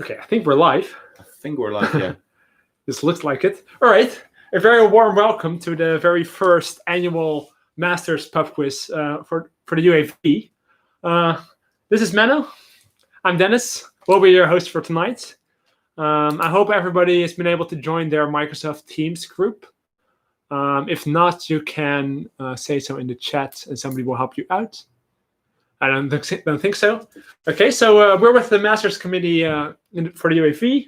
Okay, I think we're live. I think we're live, yeah. This looks like it. All right. A very warm welcome to the very first annual Masters Pubquiz for the UAV. This is Menno. I'm Dennis. We'll be your host for tonight. I hope everybody has been able to join their Microsoft Teams group. If not, you can say so in the chat and somebody will help you out. I don't think so. Okay, so we're with the Masters Committee for the UAV.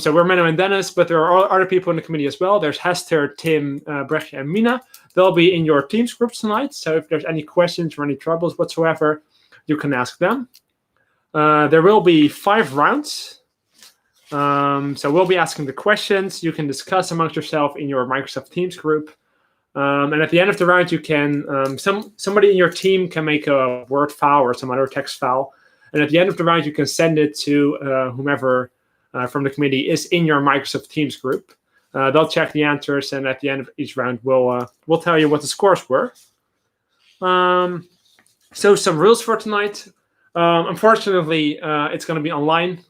So we're Menno and Dennis, but there are other people in the committee as well. There's Hester, Tim, Brechtje, and Mina. They'll be in your Teams groups tonight. So if there's any questions or any troubles whatsoever, you can ask them. There will be 5 rounds. So we'll be asking the questions. You can discuss amongst yourself in your Microsoft Teams group. And at the end of the round, you can somebody in your team can make a Word file or some other text file. And at the end of the round, you can send it to whomever from the committee is in your Microsoft Teams group. They'll check the answers, and at the end of each round, we'll tell you what the scores were. So some rules for tonight. Unfortunately, it's going to be online.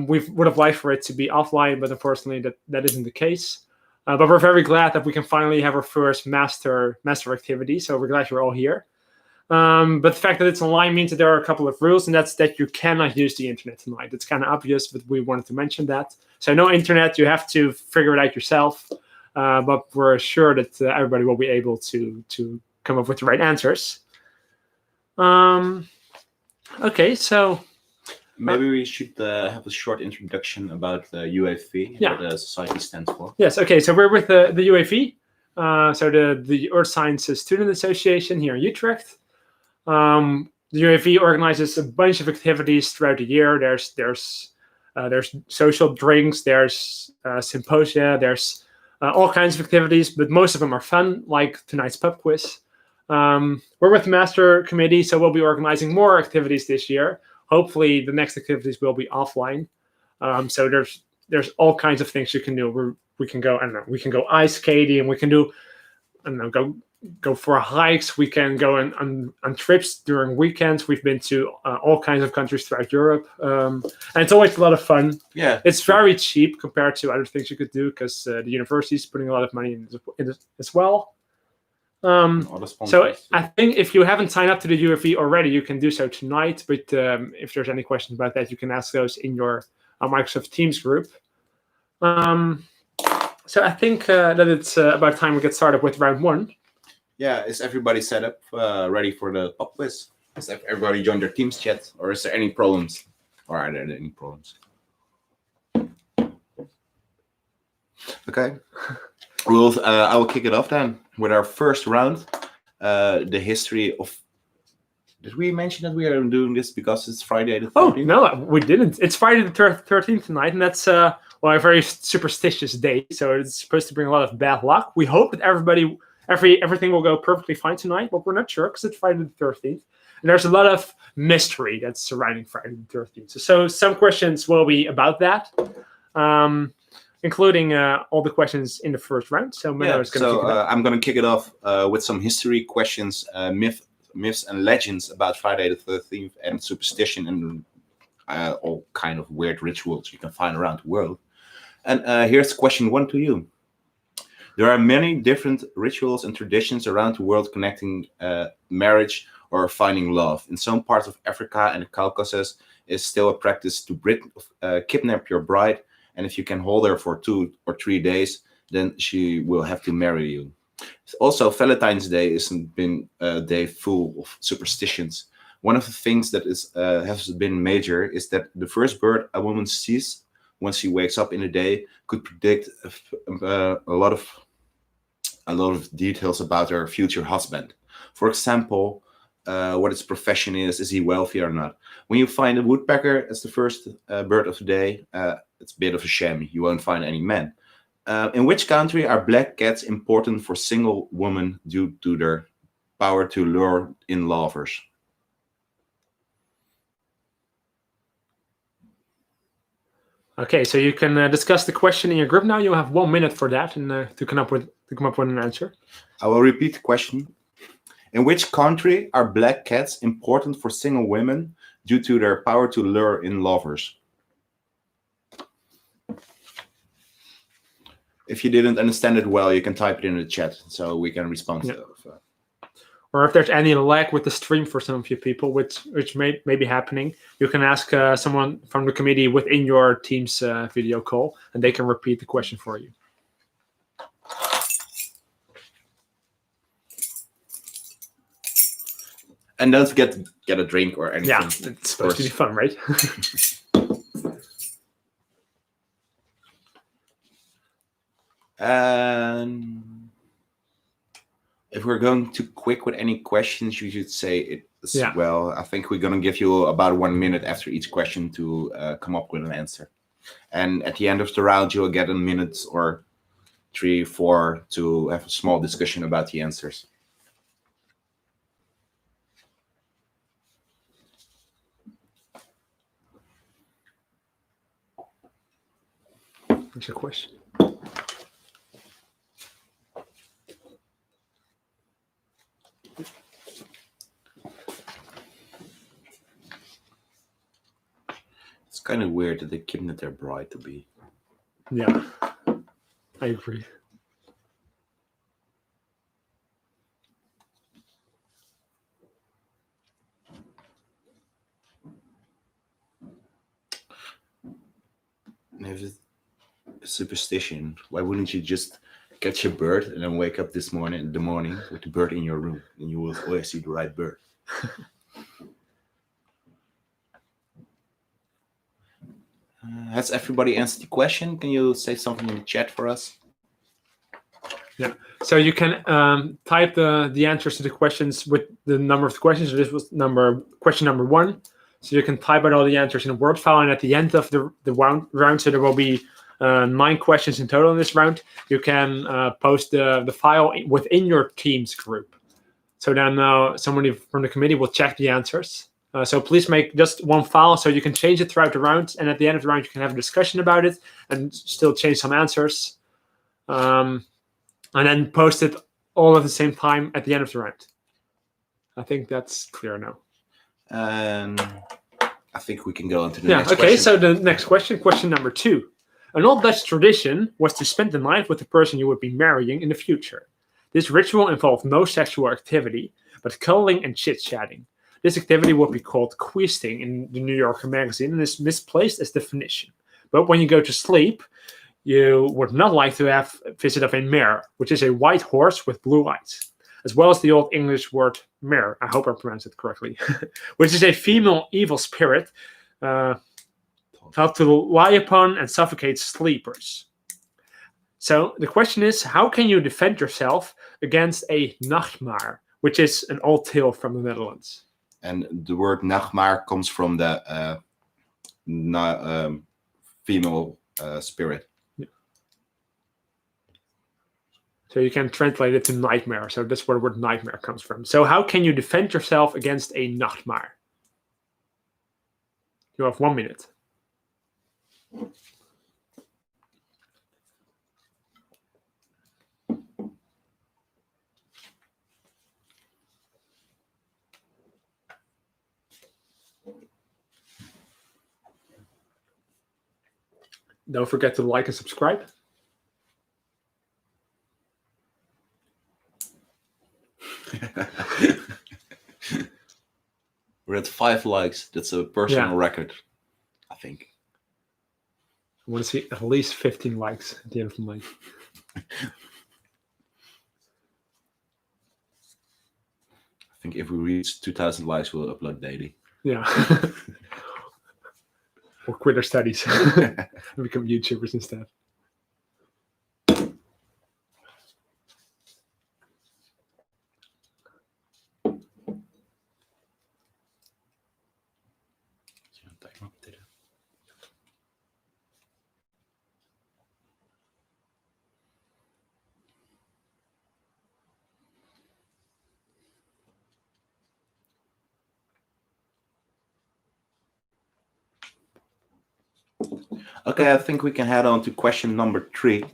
We would have liked for it to be offline, but unfortunately, that isn't the case. But we're very glad that we can finally have our first master activity. So we're glad you're all here. But the fact that it's online means that there are a couple of rules, and that's that you cannot use the internet tonight. It's kind of obvious, but we wanted to mention that. So no internet, you have to figure it out yourself. But we're sure that everybody will be able to come up with the right answers. Okay, so... Maybe we should have a short introduction about the UAV, what the society stands for. Yes, okay, so we're with the UAV, so the Earth Sciences Student Association here in Utrecht. The UAV organizes a bunch of activities throughout the year. There's social drinks, there's symposia, there's all kinds of activities, but most of them are fun, like tonight's pub quiz. We're with the Master Committee, so we'll be organizing more activities this year. Hopefully, the next activities will be offline. So there's all kinds of things you can do. We can go, I don't know, we can go ice skating. We can do, I don't know, go for hikes. We can go on trips during weekends. We've been to all kinds of countries throughout Europe, and it's always a lot of fun. Yeah, it's very cheap compared to other things you could do because the university is putting a lot of money in it as well. So I think if you haven't signed up to the UFE already, you can do so tonight. But if there's any questions about that, you can ask those in your Microsoft Teams group. So I think that it's about time we get started with round 1. Yeah, is everybody set up ready for the pop quiz? Has everybody joined their Teams chat, or is there any problems? Or are there any problems? Okay. I will kick it off then with our first round. The history of... Did we mention that we are doing this because it's Friday the 13th? Oh, no, we didn't. It's Friday the 13th tonight, and that's a very superstitious day. So it's supposed to bring a lot of bad luck. We hope that everything will go perfectly fine tonight, but we're not sure because it's Friday the 13th. And there's a lot of mystery that's surrounding Friday the 13th. So some questions will be about that. Including all the questions in the first round. So I'm going to kick it off with some history questions, myths and legends about Friday the 13th and superstition and all kind of weird rituals you can find around the world. And here's question 1 to you. There are many different rituals and traditions around the world connecting marriage or finding love. In some parts of Africa and the Caucasus, it's still a practice to kidnap your bride. And if you can hold her for 2 or 3 days, then she will have to marry you. Also, Valentine's Day hasn't been a day full of superstitions. One of the things that has been major is that the first bird a woman sees when she wakes up in the day could predict a lot of details about her future husband. For example, what his profession is he wealthy or not? When you find a woodpecker as the first bird of the day, it's a bit of a shame. You won't find any men. In which country are black cats important for single women due to their power to lure in lovers? Okay, so you can discuss the question in your group now. You have 1 minute for that and to come up with an answer. I will repeat the question. In which country are black cats important for single women due to their power to lure in lovers? If you didn't understand it well, you can type it in the chat so we can respond to it. Or if there's any lag with the stream for some of you people, which may be happening, you can ask someone from the committee within your team's video call, and they can repeat the question for you. And don't forget to get a drink or anything. Yeah, it's supposed to be fun, right? And if we're going too quick with any questions, you should say it as well. I think we're going to give you about 1 minute after each question to come up with an answer. And at the end of the round, you'll get a minute or 3, 4 to have a small discussion about the answers. There's a question. It's kind of weird that they kidnapped their bride to be. Yeah, I agree. If it's a superstition, why wouldn't you just catch a bird and then wake up in the morning with the bird in your room, and you will always see the right bird? Has everybody answered the question? Can you say something in the chat for us? Yeah, so you can type the answers to the questions with the number of the questions. So this was question number 1. So you can type out all the answers in a Word file, and at the end of the round, so there will be 9 questions in total in this round, you can post the file within your Teams group. So then somebody from the committee will check the answers. So please make just one file so you can change it throughout the round, and at the end of the round you can have a discussion about it and still change some answers. And then post it all at the same time at the end of the round. I think that's clear now. I think we can go on to the next question. Okay, so the next question number 2. An old Dutch tradition was to spend the night with the person you would be marrying in the future. This ritual involved no sexual activity, but cuddling and chit-chatting. This activity would be called queasting in the New Yorker magazine and is misplaced as definition. But when you go to sleep, you would not like to have a visit of a mare, which is a white horse with blue eyes, as well as the Old English word mare, I hope I pronounced it correctly, which is a female evil spirit thought to lie upon and suffocate sleepers. So the question is, how can you defend yourself against a nachtmaar, which is an old tale from the Netherlands? And the word nachtmaar comes from the female spirit. So you can translate it to nightmare. So that's where the word nightmare comes from. So how can you defend yourself against a nachtmaar? You have 1 minute. Don't forget to like and subscribe. We're at 5 likes. That's a personal record, I think. I want to see at least 15 likes at the end of the night. I think if we reach 2,000 likes, we'll upload daily. Yeah. Or quit our studies and become YouTubers instead. Okay, I think we can head on to question number 3.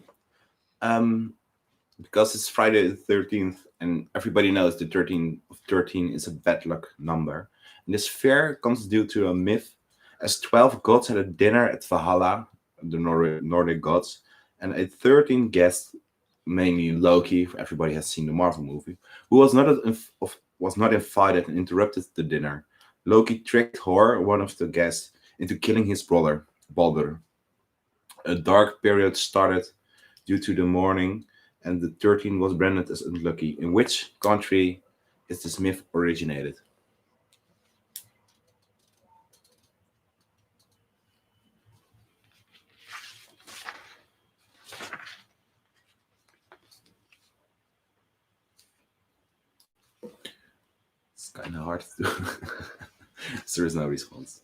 Because it's Friday the 13th, and everybody knows the 13 of 13 is a bad luck number. And this fear comes due to a myth, as 12 gods had a dinner at Valhalla, the Nordic gods, And a 13th guest, mainly Loki, everybody has seen the Marvel movie, who was not invited and interrupted the dinner. Loki tricked Thor, one of the guests, into killing his brother, Balder. A dark period started due to the mourning, and the 13th was branded as unlucky. In which country is this myth originated? It's kind of hard to do. So there is no response.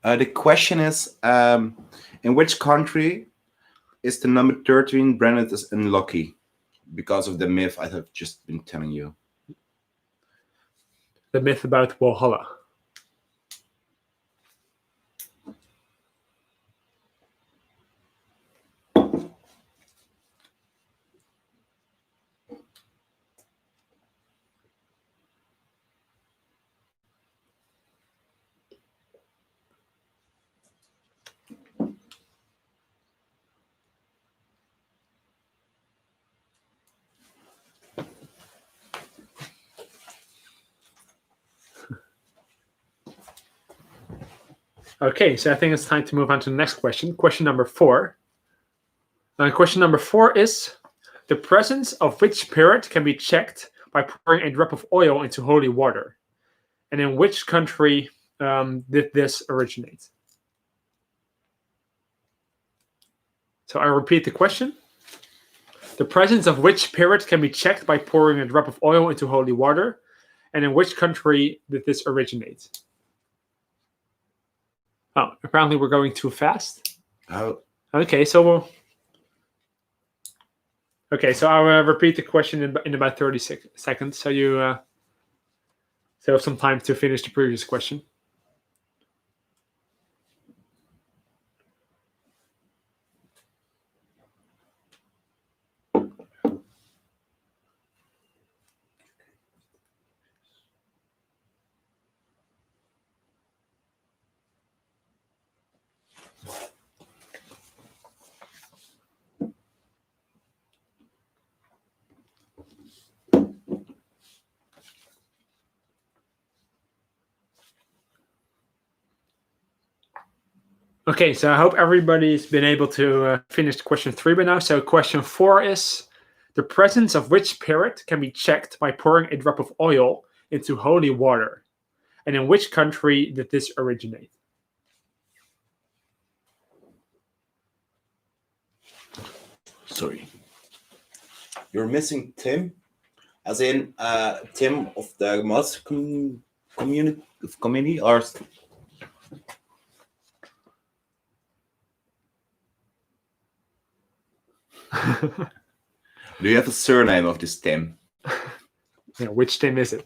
The question is, in which country is the number 13 branded as unlucky? Because of the myth I have just been telling you. The myth about Valhalla. Okay, so I think it's time to move on to the next question. Question number 4. Question number 4 is, the presence of which spirit can be checked by pouring a drop of oil into holy water? And in which country did this originate? So I repeat the question. The presence of which spirit can be checked by pouring a drop of oil into holy water? And in which country did this originate? Oh, apparently we're going too fast. Oh. Okay, so I'll repeat the question in about 30 seconds, so you have some time to finish the previous question. Okay, so I hope everybody's been able to finish question 3 by now. So question 4 is, the presence of which spirit can be checked by pouring a drop of oil into holy water? And in which country did this originate? Sorry. You're missing Tim, as in Tim of the Mods community, or... Do you have a surname of this Tim? Yeah, which Tim is it?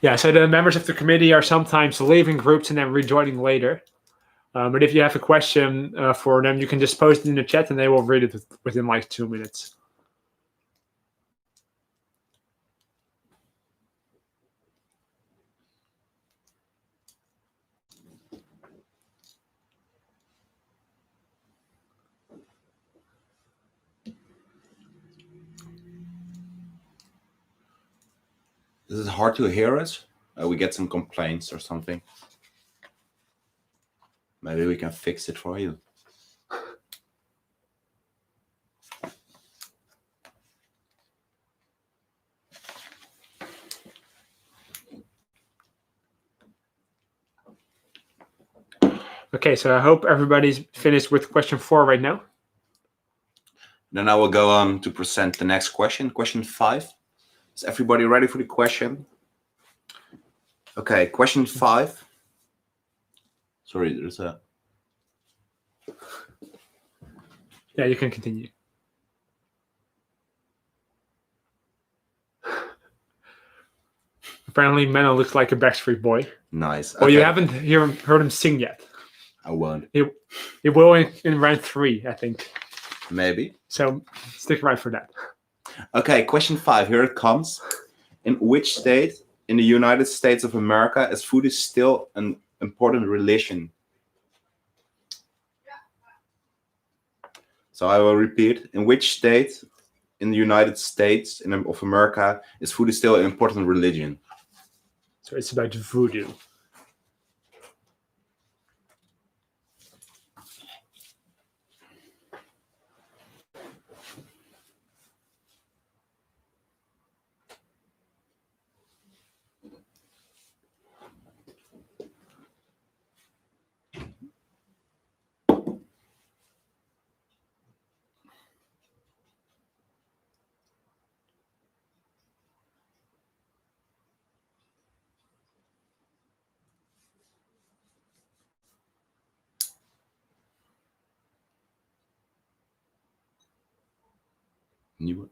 Yeah, so the members of the committee are sometimes leaving groups and then rejoining later. But if you have a question for them, you can just post it in the chat and they will read it within like 2 minutes. Is it hard to hear us? We get some complaints or something. Maybe we can fix it for you. Okay, so I hope everybody's finished with question 4 right now. Then I will go on to present the next question. Question 5. Is everybody ready for the question? Okay, question 5. Sorry, there's a... Yeah, you can continue. Apparently, Menno looks like a Backstreet Boy. Nice. Well, you haven't heard him sing yet. I won't. He will in round 3, I think. Maybe. So stick around for that. Okay, question 5. Here it comes. In which state in the United States of America is food still an important religion? So I will repeat. In which state in the United States of America is food still an important religion? So it's about voodoo. Nieuwe.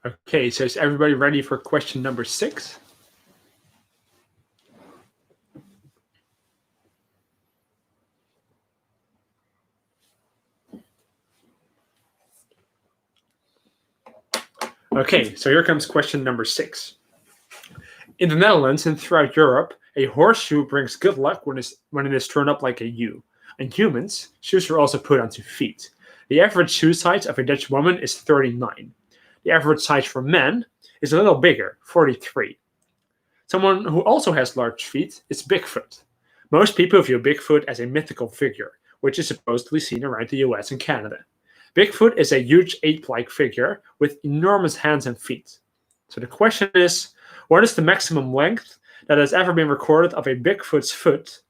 Okay, so is everybody ready for question number 6? Okay, so here comes question number 6. In the Netherlands and throughout Europe, a horseshoe brings good luck when it is turned up like a U. In humans, shoes are also put onto feet. The average shoe size of a Dutch woman is 39. The average size for men is a little bigger, 43. Someone who also has large feet is Bigfoot. Most people view Bigfoot as a mythical figure, which is supposedly seen around the US and Canada. Bigfoot is a huge ape-like figure with enormous hands and feet. So the question is, what is the maximum length that has ever been recorded of a Bigfoot's foot?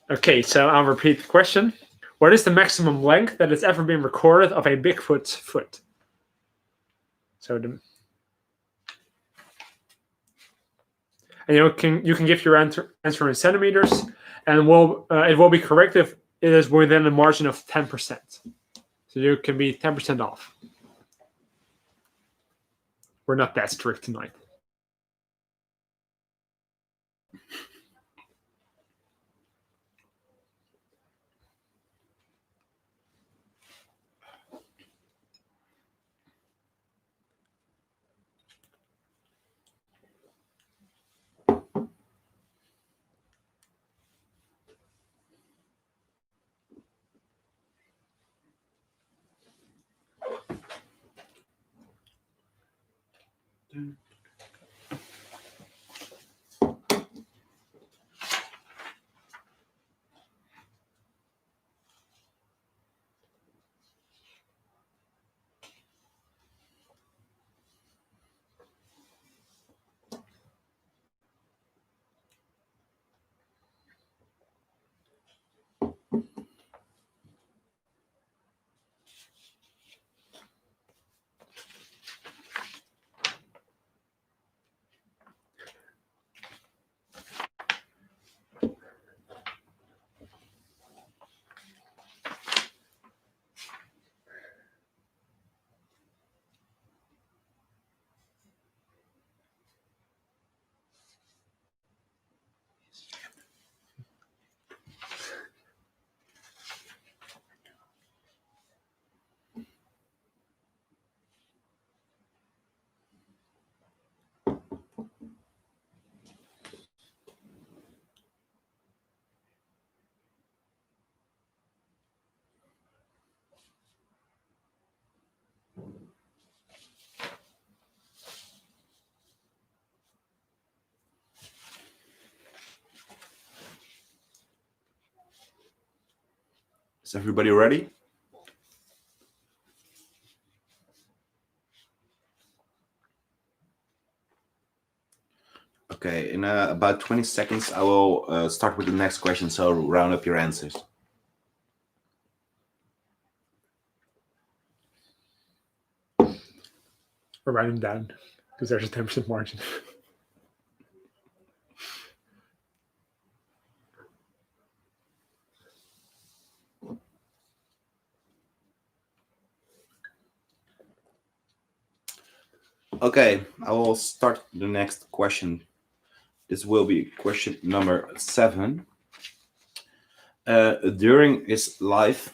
Okay, so I'll repeat the question. What is the maximum length that has ever been recorded of a Bigfoot's foot? So and you can give your answer in centimeters, and it will be correct if it is within a margin of 10%. So you can be 10% off. We're not that strict tonight. Is everybody ready? Okay, in about 20 seconds, I will start with the next question, so round up your answers. Or write them down, because there's a 10% margin. Okay, I will start the next question. This will be question number 7. During his life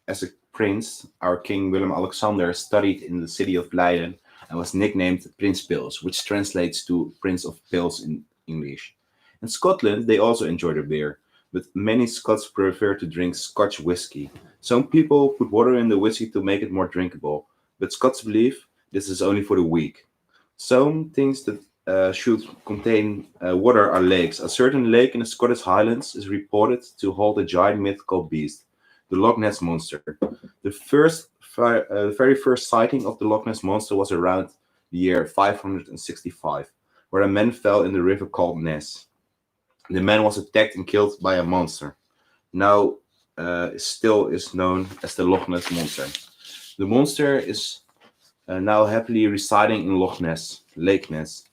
as a prince, our King Willem-Alexander studied in the city of Leiden and was nicknamed Prince Pils, which translates to Prince of Pils in English. In Scotland, they also enjoy their beer, but many Scots prefer to drink Scotch whiskey. Some people put water in the whiskey to make it more drinkable, but Scots believe this is only for the weak. Some things that should contain water are lakes. A certain lake in the Scottish Highlands is reported to hold a giant mythical beast, the Loch Ness Monster. The very first sighting of the Loch Ness Monster was around the year 565, where a man fell in the river called Ness. The man was attacked and killed by a monster. Now still is known as the Loch Ness Monster. The monster is now happily residing in Loch Ness, Lake Ness.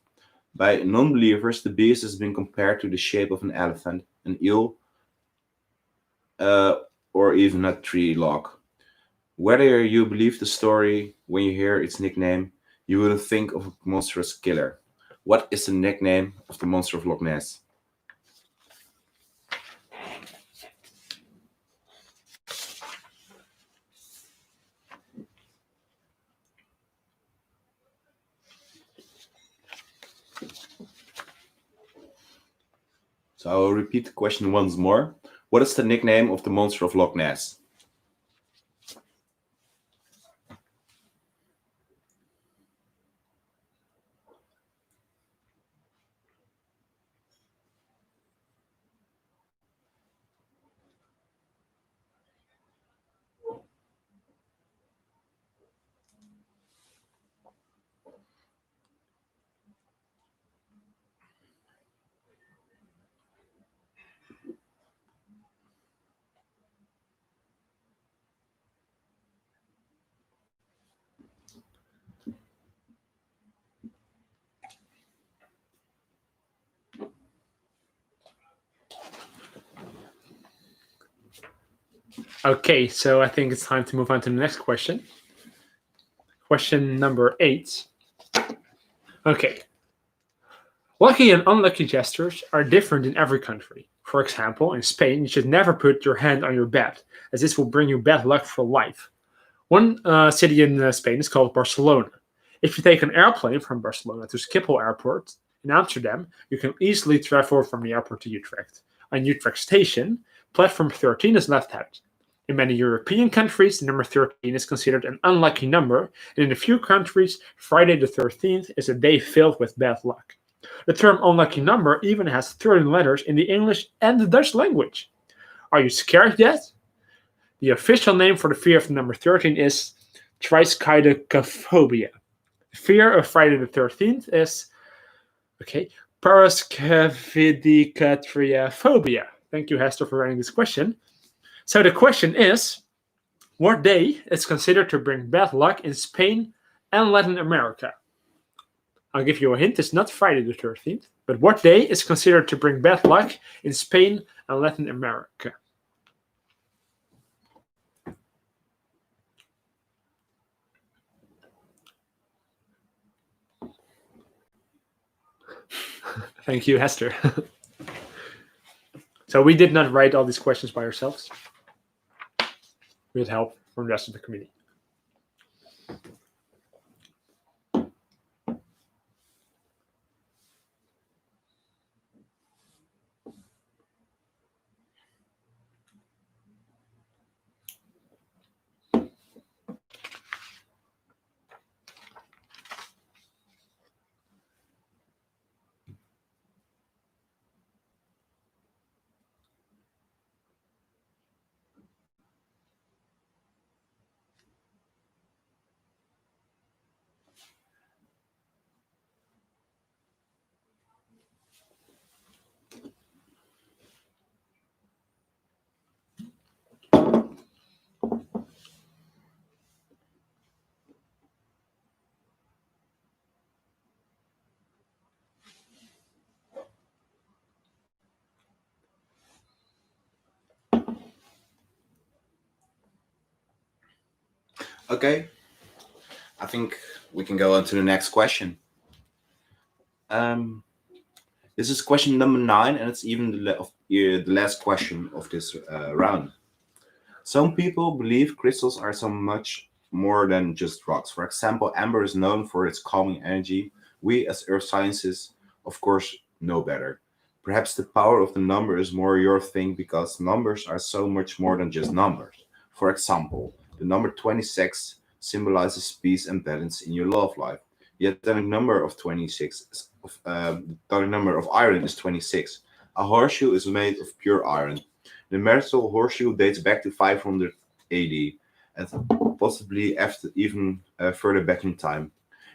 By non-believers, the beast has been compared to the shape of an elephant, an eel, or even a tree log. Whether you believe the story when you hear its nickname, you will think of a monstrous killer. What is the nickname of the monster of Loch Ness? So I will repeat the question once more. What is the nickname of the monster of Loch Ness? Okay, so I think it's time to move on to the next question. Question number 8. Okay. Lucky and unlucky gestures are different in every country. For example, in Spain, you should never put your hand on your bed, as this will bring you bad luck for life. One city in Spain is called Barcelona. If you take an airplane from Barcelona to Schiphol Airport in Amsterdam, you can easily travel from the airport to Utrecht. On Utrecht Station, platform 13 is left out. In many European countries, the number 13 is considered an unlucky number, and in a few countries, Friday the 13th is a day filled with bad luck. The term unlucky number even has 13 letters in the English and the Dutch language. Are you scared yet? The official name for the fear of the number 13 is triskaidekaphobia. The fear of Friday the 13th is, paraskevidikatriaphobia. Thank you, Hester, for writing this question. So the question is, what day is considered to bring bad luck in Spain and Latin America? I'll give you a hint, it's not Friday the 13th, but what day is considered to bring bad luck in Spain and Latin America? Thank you, Hester. So we did not write all these questions by ourselves. We had help from the rest of the committee. Okay, I think we can go on to the next question. Um, this is question number 9, and it's even the last question of this round. Some people believe crystals are so much more than just rocks. For example, amber is known for its calming energy. We, as earth scientists, of course, know better. Perhaps the power of the number is more your thing because numbers are so much more than just numbers. For example, the number 26 symbolizes peace and balance in your love life. Yet the number of 26, the number of iron is 26. A horseshoe is made of pure iron. The marital horseshoe dates back to 500 AD and possibly after even further back in time.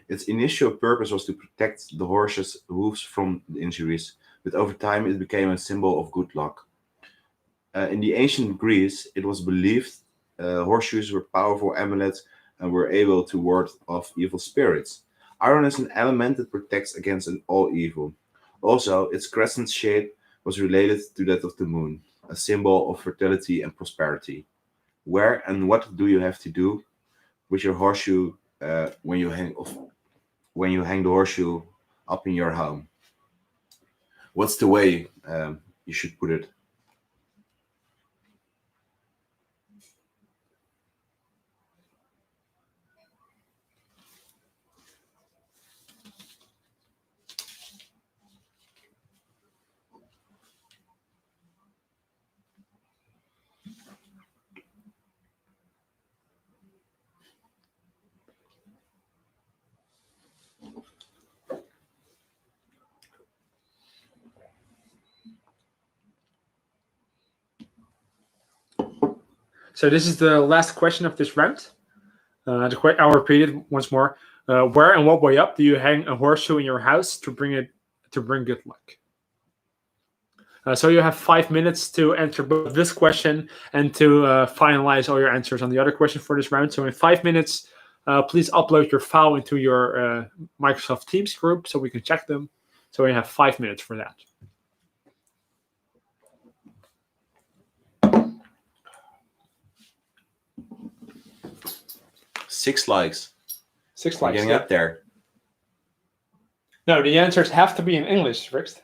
Its initial purpose was to protect the horse's hooves from injuries, but over time it became a symbol of good luck. In the ancient Greece, it was believed horseshoes were powerful amulets and were able to ward off evil spirits. Iron is an element that protects against all evil. Also, its crescent shape was related to that of the moon, a symbol of fertility and prosperity. Where and what do you have to do with your horseshoe when you hang the horseshoe up in your home? What's the way you should put it? So this is the last question of this round. I'll repeat it once more. Where and what way up do you hang a horseshoe in your house to bring good luck? So you have 5 minutes to answer both this question and to finalize all your answers on the other question for this round. So in 5 minutes, please upload your file into your Microsoft Teams group so we can check them. So we have 5 minutes for that. 6 likes. 6 We're likes. getting Yeah. up there. No, the answers have to be in English, Rixt.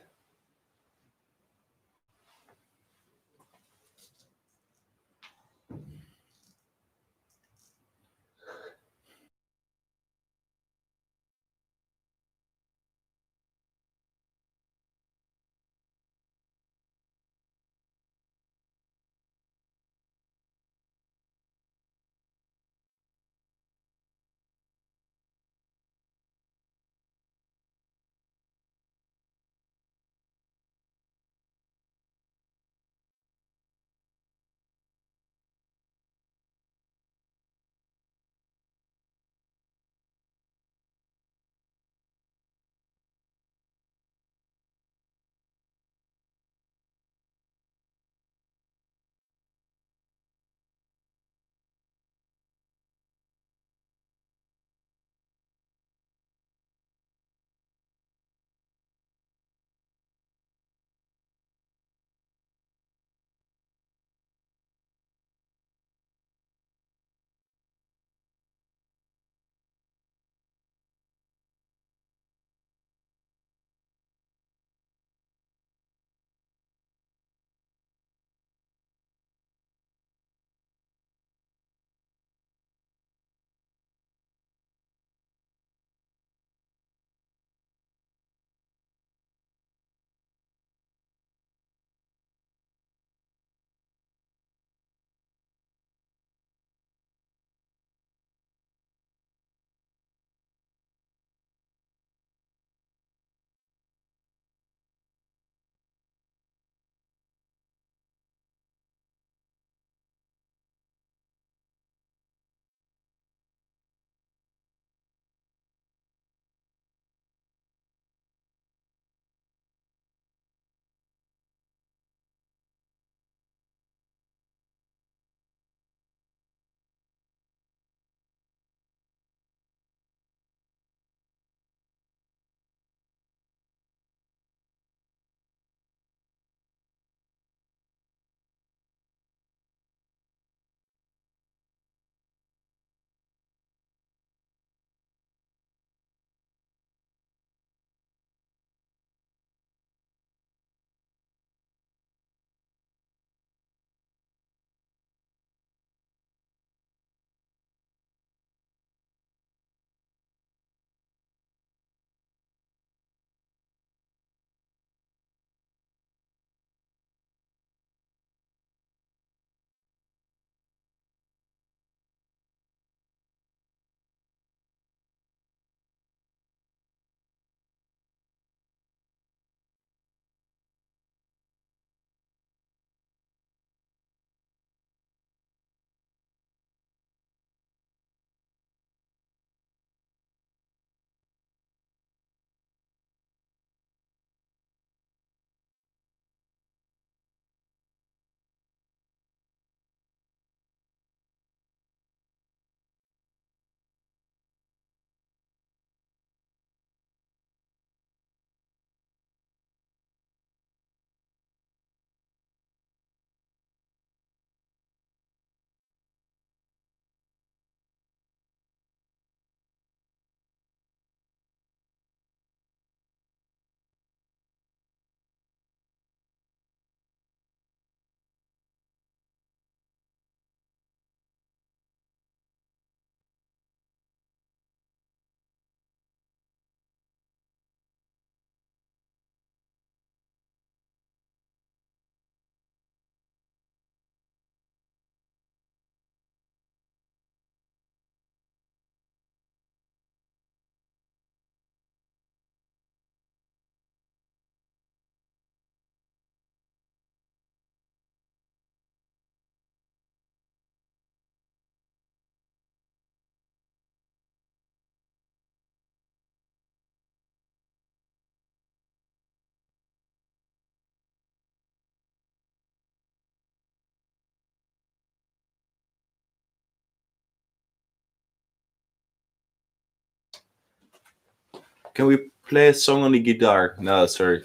Can we play a song on the guitar? No, sorry.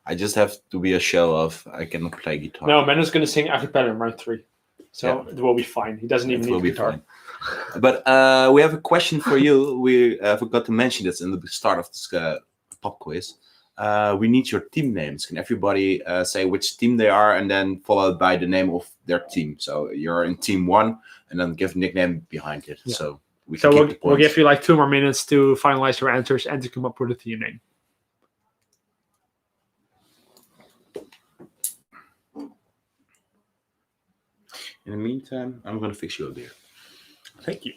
I just have to be a show off. I cannot play guitar. No, Menno's going to sing a cappella in round 3. So it will be fine. He doesn't even need the guitar. Fine. But we have a question for you. We forgot to mention this in the start of this pop quiz. We need your team names. Can everybody say which team they are and then followed by the name of their team? So you're in team 1 and then give a nickname behind it. Yeah. So we'll give you like 2 more minutes to finalize your answers and to come up with a team name. In the meantime, I'm going to fix you a beer. Thank you.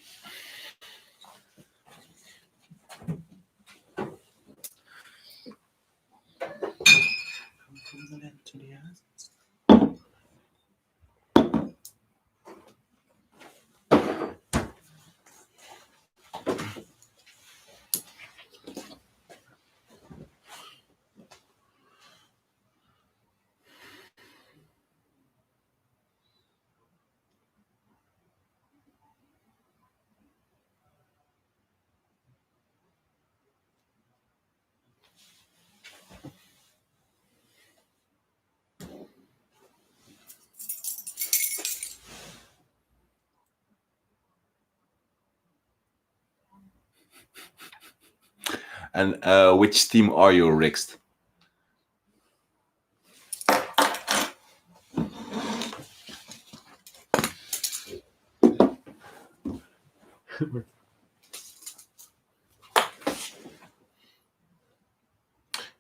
And which team are you, Rixt?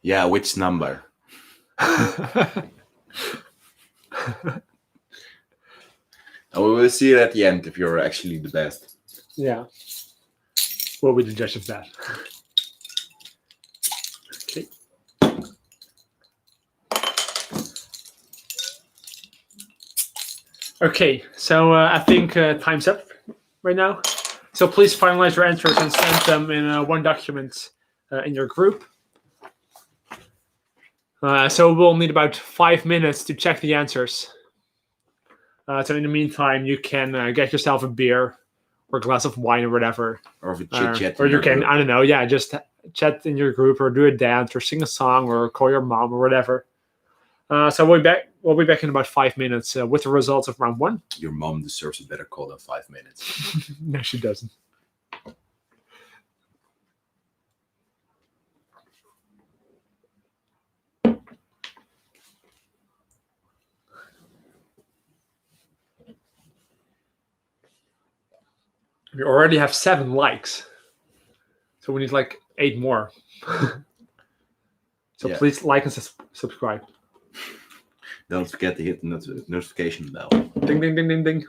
Yeah, which number? We will see it at the end if you're actually the best. Yeah. We'll be the judge of that. Okay. Okay, so I think time's up right now. So please finalize your answers and send them in one document in your group. So we'll need about 5 minutes to check the answers. So in the meantime, you can get yourself a beer or a glass of wine or whatever. Or if a chit-chat. Or you can, I don't know, just chat in your group or do a dance or sing a song or call your mom or whatever. So we'll be back in about 5 minutes with the results of round 1. Your mom deserves a better call than 5 minutes. No, she doesn't. We already have 7 likes. So we need like 8 more. So please like and subscribe. Don't forget to hit the notification bell. Ding, ding, ding, ding, ding.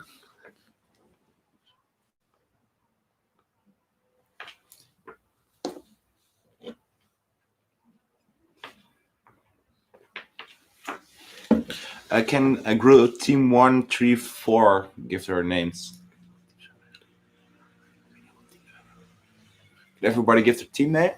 Can a group team 1, 3, 4 give their names? Can everybody give their team name?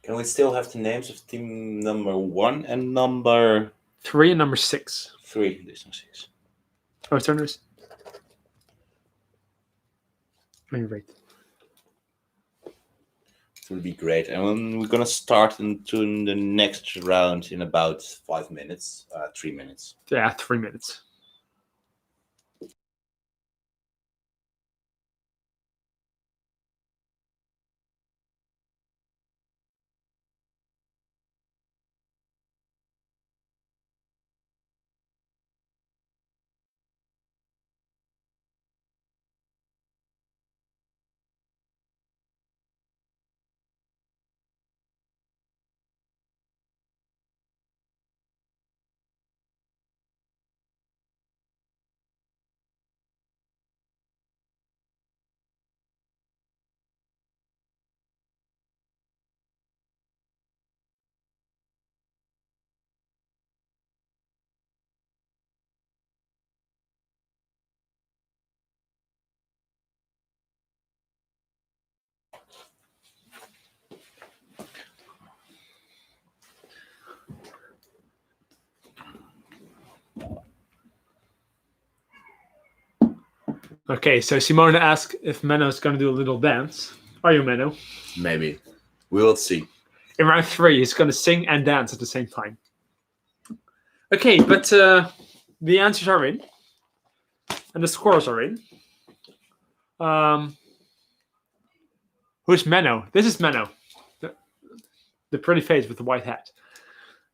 Can we still have the names of team number 1 and number 3 and number 6. 3? This is 6. Oh, turners. Right. It will be great. And we're gonna start into the next round in about 5 minutes, 3 minutes. Yeah, 3 minutes. Okay, so Simone asked if Menno is going to do a little dance. Are you, Menno? Maybe. We will see. In round 3, he's going to sing and dance at the same time. Okay, but the answers are in. And the scores are in. Who's Menno? This is Menno. The pretty face with the white hat.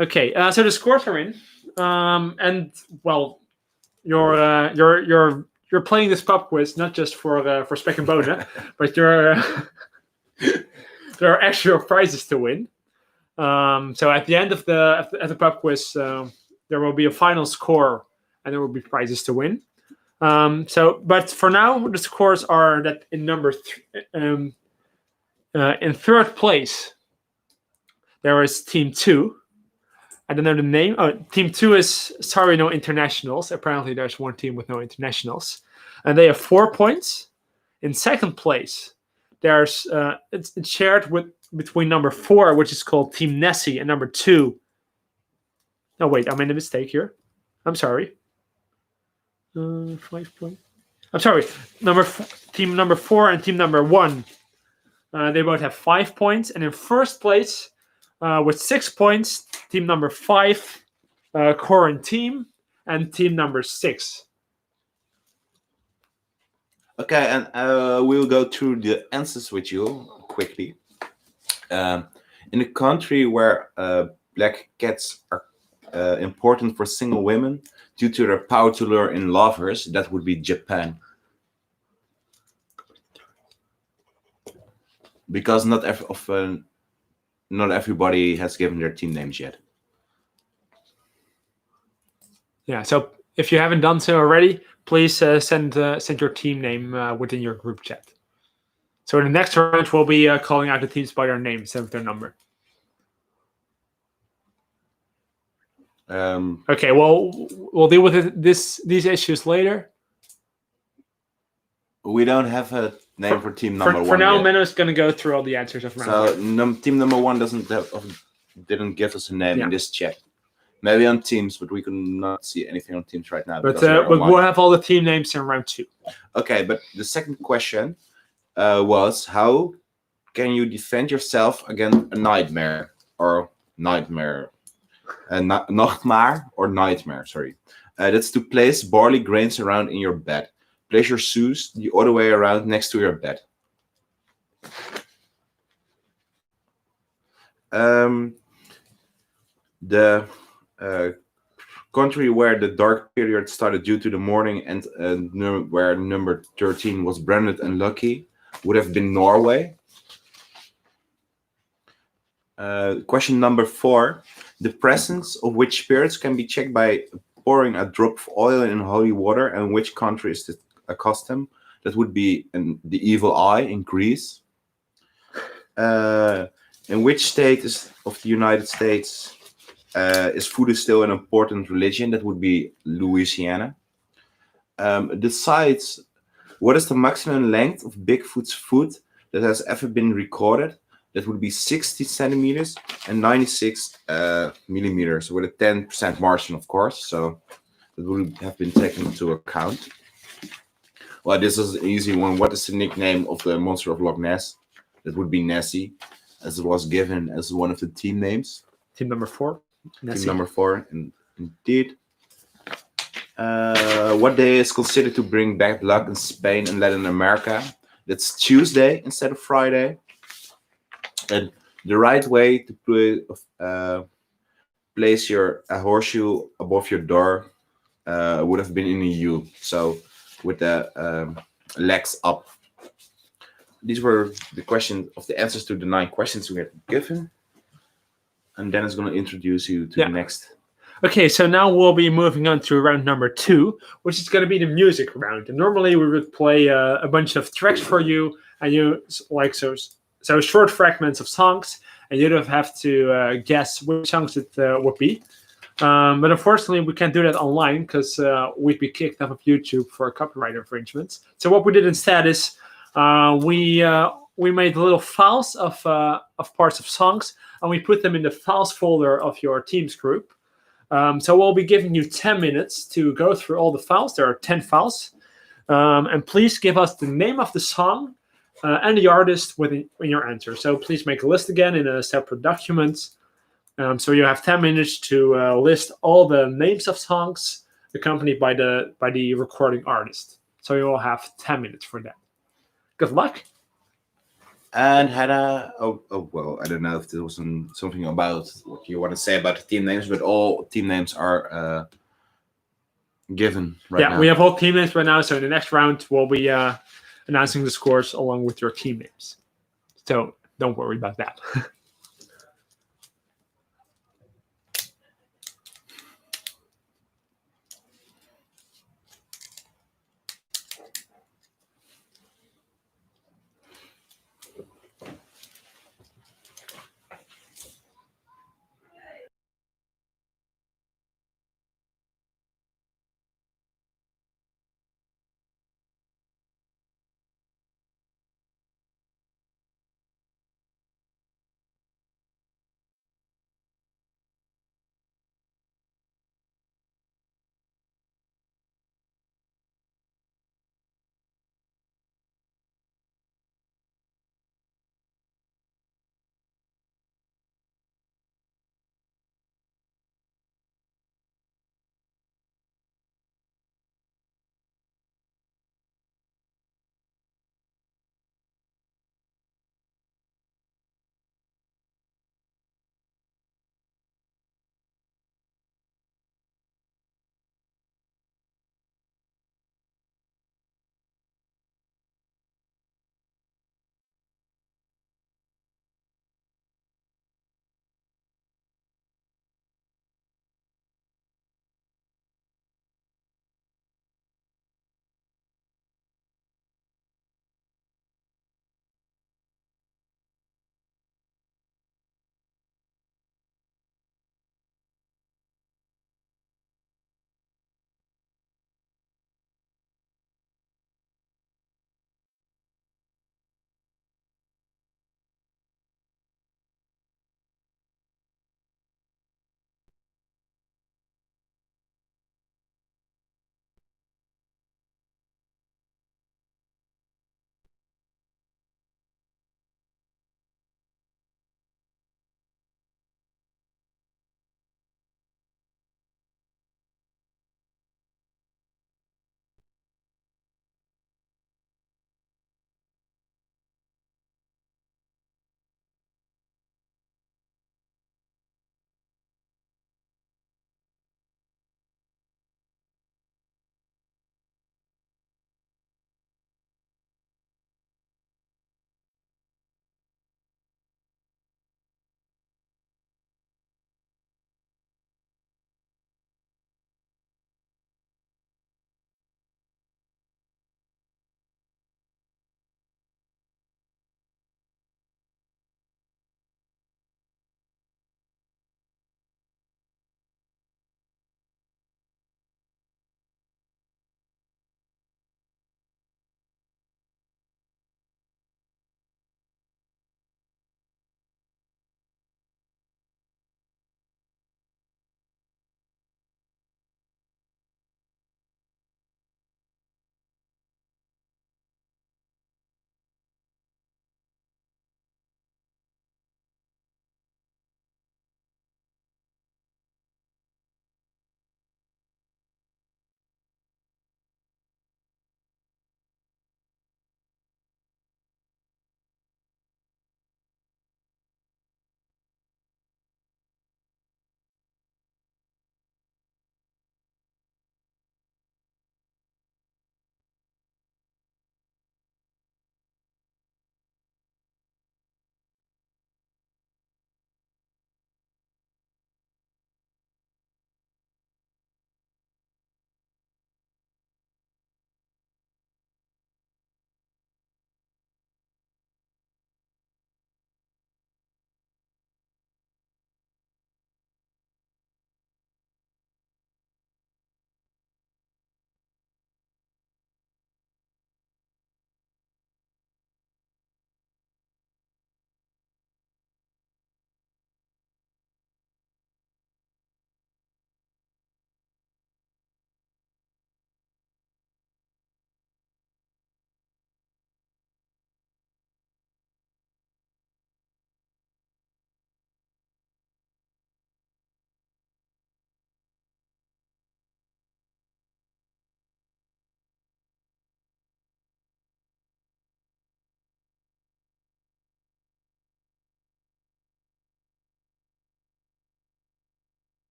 Okay, so the scores are in. And, well, you're playing this pub quiz not just for Spek and Bonen, but there are actual prizes to win. So at the end of the pub quiz, there will be a final score, and there will be prizes to win. But for now, the scores are that in in third place there is Team 2. I don't know the name. Oh, Team 2 is sorry, no internationals. Apparently, there's one team with no internationals, and they have 4 points. In second place, there's it's shared between number 4, which is called Team Nessie, and number 2. No, wait, I made a mistake here. I'm sorry. 5 points. I'm sorry. Team number 4 and team number 1. They both have 5 points, and in first place. With 6 points, team number 5, Corin Team, and team number 6. Okay, and we'll go through the answers with you quickly. In a country where black cats are important for single women due to their power to lure in lovers, that would be Japan. Because not everybody has given their team names yet. Yeah, so if you haven't done so already, please send your team name within your group chat. So in the next round, we'll be calling out the teams by their name instead of their number. Okay, well, we'll deal with these issues later. We don't have a name for team number 1 For now, yet. Menno's going to go through all the answers of round 1. So team number 1 didn't give us a name in this chat. Maybe on Teams, but we cannot see anything on Teams right now. But we'll have all the team names in round 2. Okay, but the second question was, how can you defend yourself against a nightmare or nightmare? Nachtmaar or nightmare, sorry. That's to place barley grains around in your bed. Place your shoes the other way around next to your bed. The country where the dark period started due to the morning and where number 13 was branded unlucky would have been Norway. Question number 4. The presence of which spirits can be checked by pouring a drop of oil in holy water, and which country is a custom? That would be the evil eye in Greece. In which state of the United States is voodoo still an important religion? That would be Louisiana. What is the maximum length of Bigfoot's foot that has ever been recorded? that would be 60 centimeters and 96 millimeters, with a 10% margin, of course. So that would have been taken into account. Well, this is an easy one. What is the nickname of the monster of Loch Ness? That would be Nessie, as it was given as one of the team names. Team number 4. Nessie. Team number 4, indeed. What day is considered to bring bad luck in Spain and Latin America? That's Tuesday instead of Friday. And the right way to place your horseshoe above your door would have been in a U. So with the legs up. These were the answers to the 9 questions we had given. And Dennis is going to introduce you to the next. Okay, so now we'll be moving on to round number 2, which is going to be the music round. And normally we would play a bunch of tracks for you, and you like so short fragments of songs, and you'd have to guess which songs it would be. But unfortunately, we can't do that online because we'd be kicked off of YouTube for copyright infringements. So what we did instead is we made little files of parts of songs, and we put them in the files folder of your Teams group. So we'll be giving you 10 minutes to go through all the files. There are 10 files. And please give us the name of the song and the artist in your answer. So please make a list again in a separate document. So you have 10 minutes to list all the names of songs accompanied by the recording artist. So you will have 10 minutes for that. Good luck. And Hannah, well, I don't know if there was something about what you want to say about the team names, but all team names are given right now. Yeah, we have all team names right now. So in the next round, we'll be announcing the scores along with your team names. So don't worry about that.